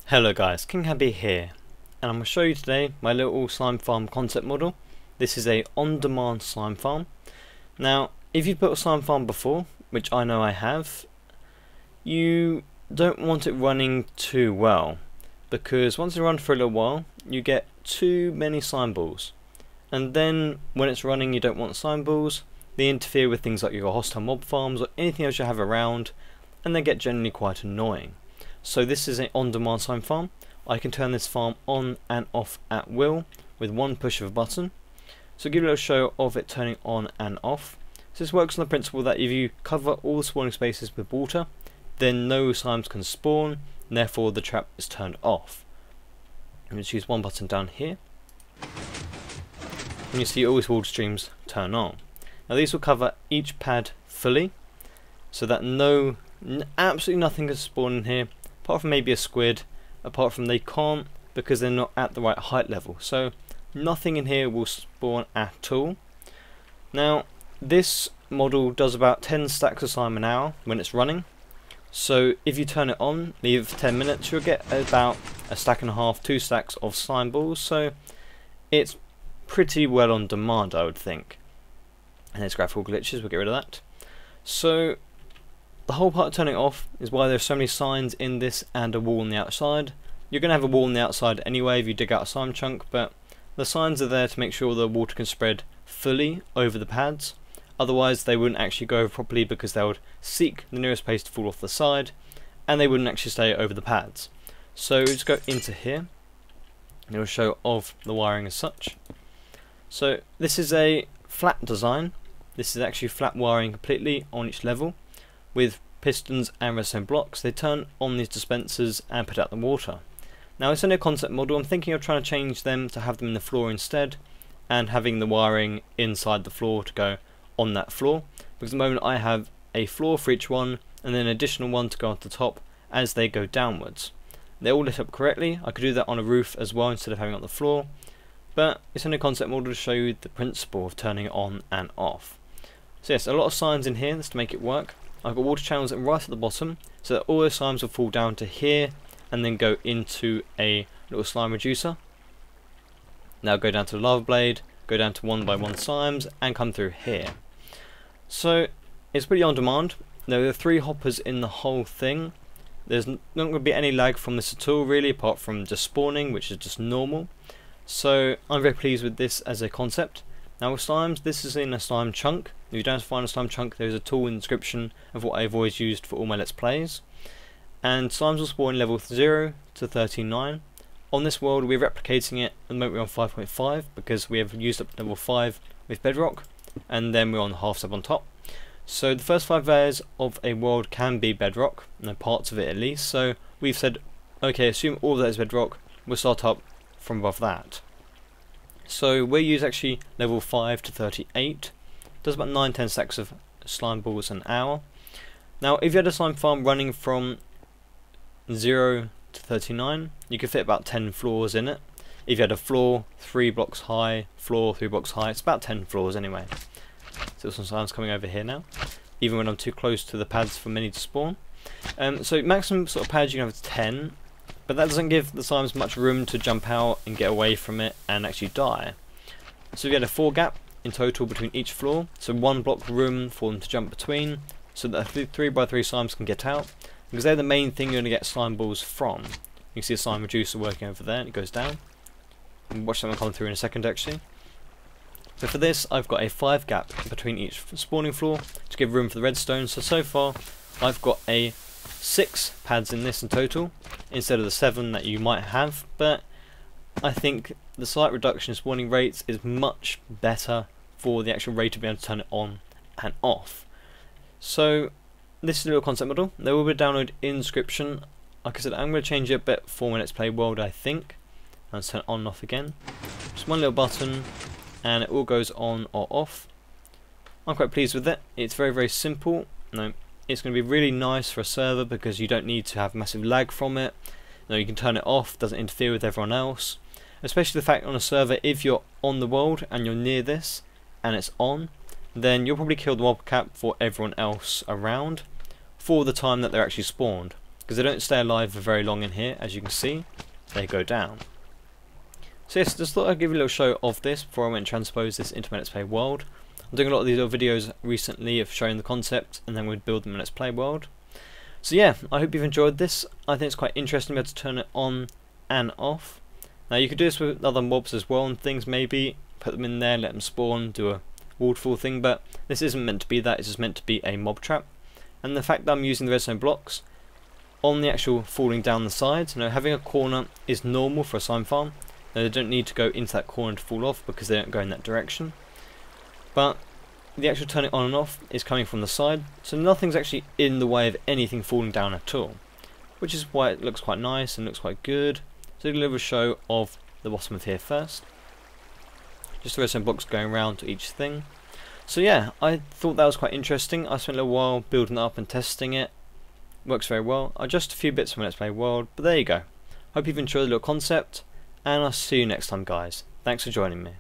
Hello guys, King Happy here, and I'm going to show you today my little slime farm concept model. This is a on-demand slime farm. Now, if you've built a slime farm before, which I know I have, you don't want it running too well, because once it runs for a little while, you get too many slime balls. And then, when it's running you don't want slime balls, they interfere with things like your hostile mob farms or anything else you have around, and they get generally quite annoying. So this is an on-demand slime farm. I can turn this farm on and off at will with one push of a button. So I'll give you a little show of it turning on and off. So this works on the principle that if you cover all the spawning spaces with water, then no slimes can spawn, and therefore the trap is turned off. I'm going to choose one button down here, and you see all these water streams turn on. Now these will cover each pad fully, so that absolutely nothing can spawn in here, apart from maybe a squid, apart from they can't because they're not at the right height level. So nothing in here will spawn at all. Now this model does about 10 stacks of slime an hour when it's running. So if you turn it on, leave it for 10 minutes, you'll get about a stack and a half, 2 stacks of slime balls. So it's pretty well on demand, I would think. And there's graphical glitches, we'll get rid of that. So the whole part of turning it off is why there's so many signs in this and a wall on the outside. You're going to have a wall on the outside anyway if you dig out a slime chunk, but the signs are there to make sure the water can spread fully over the pads. Otherwise they wouldn't actually go over properly because they would seek the nearest place to fall off the side, and they wouldn't actually stay over the pads. So just go into here, and it will show off the wiring as such. So this is a flat design. This is actually flat wiring completely on each level, with pistons and redstone blocks. They turn on these dispensers and put out the water. Now it's only a concept model. I'm thinking of trying to change them to have them in the floor instead, and having the wiring inside the floor to go on that floor, because at the moment I have a floor for each one and then an additional one to go at the top as they go downwards. They're all lit up correctly. I could do that on a roof as well instead of having it on the floor, but it's only a concept model to show you the principle of turning it on and off. So yes, a lot of signs in here just to make it work. I've got water channels right at the bottom, so that all those slimes will fall down to here and then go into a little slime reducer. Now go down to the lava blade, go down to one by one slimes and come through here. So it's pretty on demand. There are 3 hoppers in the whole thing. There's not going to be any lag from this at all really, apart from just spawning, which is just normal. So I'm very pleased with this as a concept. Now with slimes, this is in a slime chunk. If you don't find a slime chunk, there's a tool in the description of what I've always used for all my Let's Plays. And slimes will spawn level 0 to 39. On this world we're replicating it, at the moment we're on 5.5 because we have used up level 5 with bedrock, and then we're on the half sub on top. So the first 5 layers of a world can be bedrock, parts of it at least, so we've said okay, assume all of that is bedrock, we'll start up from above that. So we use actually level 5 to 38, does about 9-10 stacks of slime balls an hour. Now if you had a slime farm running from 0 to 39, you could fit about 10 floors in it. If you had a floor 3 blocks high, floor 3 blocks high, it's about 10 floors anyway. So some slimes coming over here now, even when I'm too close to the pads for many to spawn. So maximum sort of pads you can have is 10, but that doesn't give the slimes much room to jump out and get away from it and actually die. So if you had a 4 gap in total between each floor, so 1 block room for them to jump between, so that 3 by 3 slimes can get out, because they're the main thing you're going to get slime balls from. You can see a slime reducer working over there, and it goes down. And watch that one come through in a second actually. So for this I've got a 5 gap between each spawning floor to give room for the redstone. So far I've got a 6 pads in this in total instead of the 7 that you might have, but I think the slight reduction in spawning rates is much better for the actual rate of being able to turn it on and off. So this is a little concept model. There will be a download in the description. Like I said, I'm going to change it a bit for my Let's Play world I think. Let's turn it on and off again. Just one little button and it all goes on or off. I'm quite pleased with it. It's very simple. It's going to be really nice for a server because you don't need to have massive lag from it. You can turn it off, doesn't interfere with everyone else. Especially the fact on a server, if you're on the world and you're near this and it's on, then you'll probably kill the mob cap for everyone else around for the time that they're actually spawned. because they don't stay alive for very long in here. As you can see, they go down. So yes, just thought I'd give you a little show of this before I went and transpose this into my Let's Play world. I'm doing a lot of these little videos recently of showing the concept, and then we'd build them in Let's Play world. So yeah, I hope you've enjoyed this. I think it's quite interesting to be able to turn it on and off. Now you could do this with other mobs as well and things, maybe put them in there, let them spawn, do a walled-fall thing, but this isn't meant to be that. It's just meant to be a mob trap. And the fact that I'm using the redstone blocks on the actual falling down the sides, having a corner is normal for a slime farm. They don't need to go into that corner to fall off because they don't go in that direction. But the actual turning on and off is coming from the side, so nothing's actually in the way of anything falling down at all. Which is why it looks quite nice and looks quite good. So a little show of the bottom of here first. Just the redstone blocks going around to each thing. So yeah, I thought that was quite interesting. I spent a little while building it up and testing it. Works very well. Just a few bits from Let's Play World, but there you go. Hope you've enjoyed the little concept. And I'll see you next time, guys. Thanks for joining me.